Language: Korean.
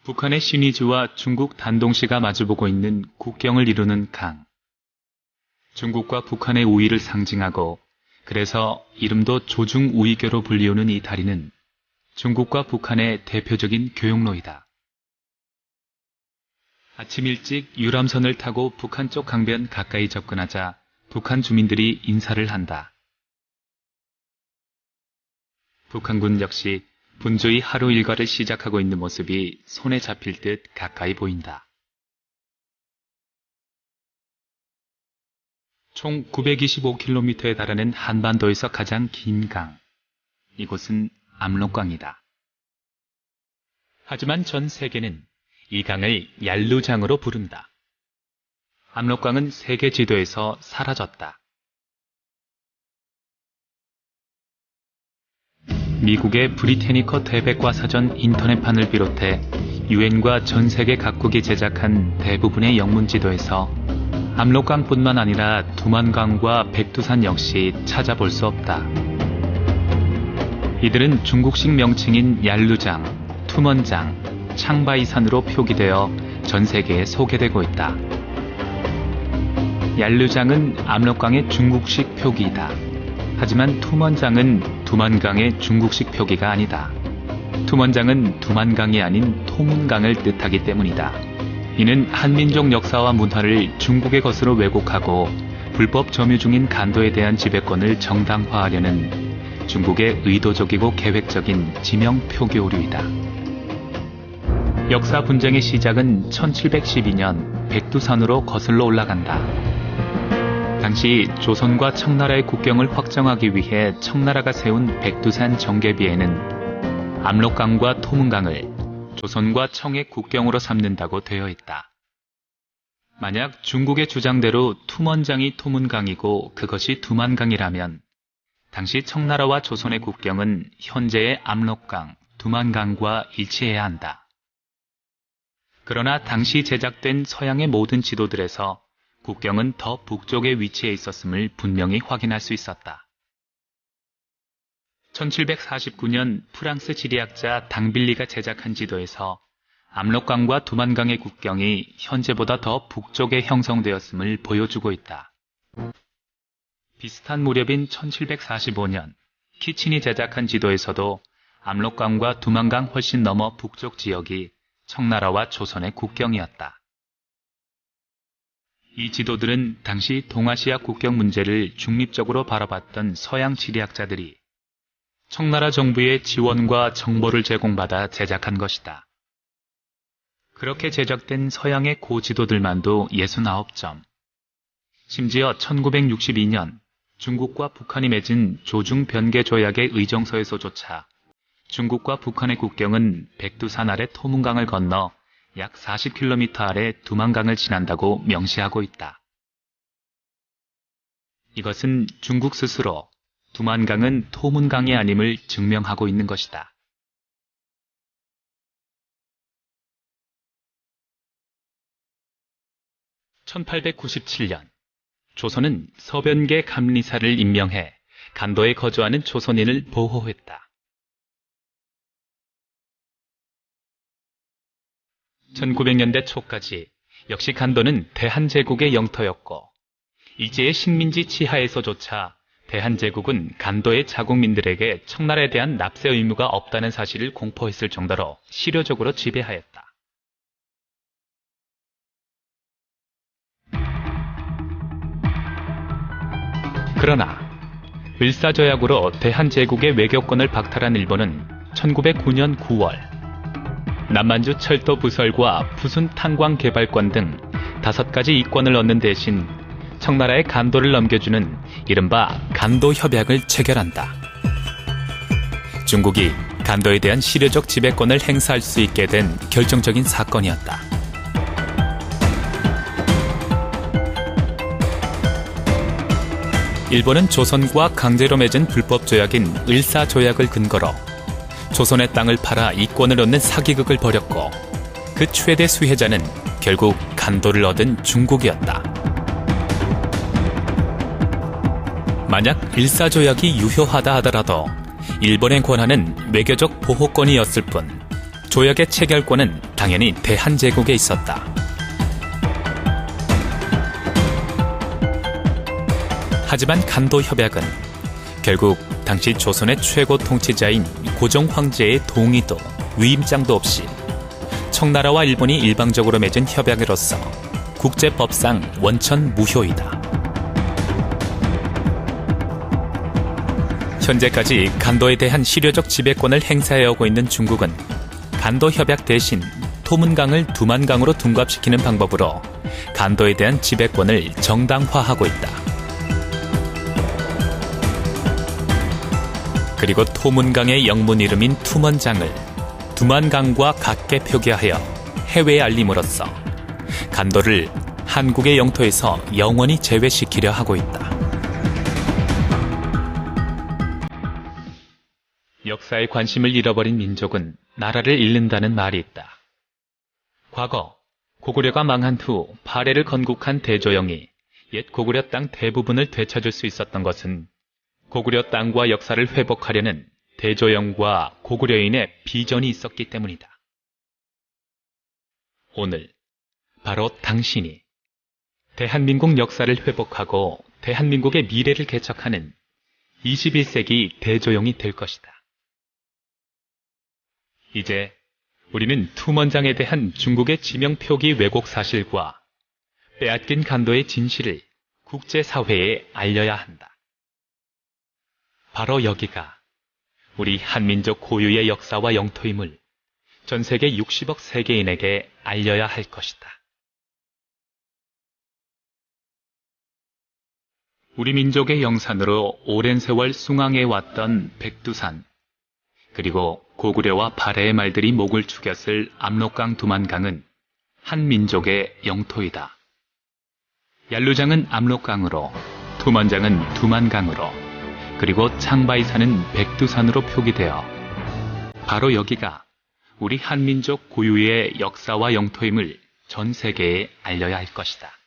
북한의 신의주와 중국 단동시가 마주보고 있는 국경을 이루는 강. 중국과 북한의 우위를 상징하고 그래서 이름도 조중우이교로 불리우는 이 다리는 중국과 북한의 대표적인 교역로이다. 아침 일찍 유람선을 타고 북한 쪽 강변 가까이 접근하자 북한 주민들이 인사를 한다. 북한군 역시 분주히 하루 일과를 시작하고 있는 모습이 손에 잡힐 듯 가까이 보인다. 총 925km에 달하는 한반도에서 가장 긴 강. 이곳은 압록강이다. 하지만 전 세계는 이 강을 얄루장으로 부른다. 압록강은 세계 지도에서 사라졌다. 미국의 브리테니커 대백과사전 인터넷판을 비롯해 유엔과 전 세계 각국이 제작한 대부분의 영문 지도에서 압록강뿐만 아니라 두만강과 백두산 역시 찾아볼 수 없다. 이들은 중국식 명칭인 얄루장, 투먼장, 창바이산으로 표기되어 전 세계에 소개되고 있다. 얄루장은 압록강의 중국식 표기이다. 하지만 투먼장은 두만강의 중국식 표기가 아니다. 투먼장은 두만강이 아닌 토문강을 뜻하기 때문이다. 이는 한민족 역사와 문화를 중국의 것으로 왜곡하고 불법 점유 중인 간도에 대한 지배권을 정당화하려는 중국의 의도적이고 계획적인 지명 표기 오류이다. 역사 분쟁의 시작은 1712년 백두산으로 거슬러 올라간다. 당시 조선과 청나라의 국경을 확정하기 위해 청나라가 세운 백두산 정계비에는 압록강과 토문강을 조선과 청의 국경으로 삼는다고 되어 있다. 만약 중국의 주장대로 투먼장이 토문강이고 그것이 두만강이라면 당시 청나라와 조선의 국경은 현재의 압록강, 두만강과 일치해야 한다. 그러나 당시 제작된 서양의 모든 지도들에서 국경은 더 북쪽에 위치해 있었음을 분명히 확인할 수 있었다. 1749년 프랑스 지리학자 당빌리가 제작한 지도에서 압록강과 두만강의 국경이 현재보다 더 북쪽에 형성되었음을 보여주고 있다. 비슷한 무렵인 1745년 키친이 제작한 지도에서도 압록강과 두만강 훨씬 넘어 북쪽 지역이 청나라와 조선의 국경이었다. 이 지도들은 당시 동아시아 국경 문제를 중립적으로 바라봤던 서양 지리학자들이 청나라 정부의 지원과 정보를 제공받아 제작한 것이다. 그렇게 제작된 서양의 고지도들만도 69점. 심지어 1962년 중국과 북한이 맺은 조중 변개 조약의 의정서에서조차 중국과 북한의 국경은 백두산 아래 토문강을 건너 약 40km 아래 두만강을 지난다고 명시하고 있다. 이것은 중국 스스로 두만강은 토문강이 아님을 증명하고 있는 것이다. (1897년) 조선은 서변계 감리사를 임명해 간도에 거주하는 조선인을 보호했다. 1900년대 초까지 역시 간도는 대한제국의 영토였고 일제의 식민지 치하에서조차 대한제국은 간도의 자국민들에게 청나라에 대한 납세 의무가 없다는 사실을 공포했을 정도로 실효적으로 지배하였다. 그러나 을사조약으로 대한제국의 외교권을 박탈한 일본은 1909년 9월 남만주 철도 부설과 부순 탄광 개발권 등 5가지 이권을 얻는 대신 청나라의 간도를 넘겨주는 이른바 간도 협약을 체결한다. 중국이 간도에 대한 실효적 지배권을 행사할 수 있게 된 결정적인 사건이었다. 일본은 조선과 강제로 맺은 불법 조약인 을사조약을 근거로 조선의 땅을 팔아 이권을 얻는 사기극을 벌였고 그 최대 수혜자는 결국 간도를 얻은 중국이었다. 만약 을사조약이 유효하다 하더라도 일본의 권한은 외교적 보호권이었을 뿐 조약의 체결권은 당연히 대한제국에 있었다. 하지만 간도협약은 결국 당시 조선의 최고 통치자인 고종 황제의 동의도 위임장도 없이 청나라와 일본이 일방적으로 맺은 협약으로서 국제법상 원천 무효이다. 현재까지 간도에 대한 실효적 지배권을 행사해오고 있는 중국은 간도협약 대신 토문강을 두만강으로 둔갑시키는 방법으로 간도에 대한 지배권을 정당화하고 있다. 그리고 토문강의 영문 이름인 투먼장을 두만강과 같게 표기하여 해외에 알림으로써 간도를 한국의 영토에서 영원히 제외시키려 하고 있다. 역사에 관심을 잃어버린 민족은 나라를 잃는다는 말이 있다. 과거 고구려가 망한 후 발해를 건국한 대조영이 옛 고구려 땅 대부분을 되찾을 수 있었던 것은 고구려 땅과 역사를 회복하려는 대조영과 고구려인의 비전이 있었기 때문이다. 오늘 바로 당신이 대한민국 역사를 회복하고 대한민국의 미래를 개척하는 21세기 대조영이 될 것이다. 이제 우리는 투먼장에 대한 중국의 지명 표기 왜곡 사실과 빼앗긴 간도의 진실을 국제사회에 알려야 한다. 바로 여기가 우리 한민족 고유의 역사와 영토임을 전 세계 60억 세계인에게 알려야 할 것이다. 우리 민족의 영산으로 오랜 세월 숭앙해왔던 백두산, 그리고 고구려와 발해의 말들이 목을 축였을 압록강 두만강은 한 민족의 영토이다. 얄루장은 압록강으로, 투먼장은 두만강으로, 그리고 창바이산은 백두산으로 표기되어 바로 여기가 우리 한민족 고유의 역사와 영토임을 전 세계에 알려야 할 것이다.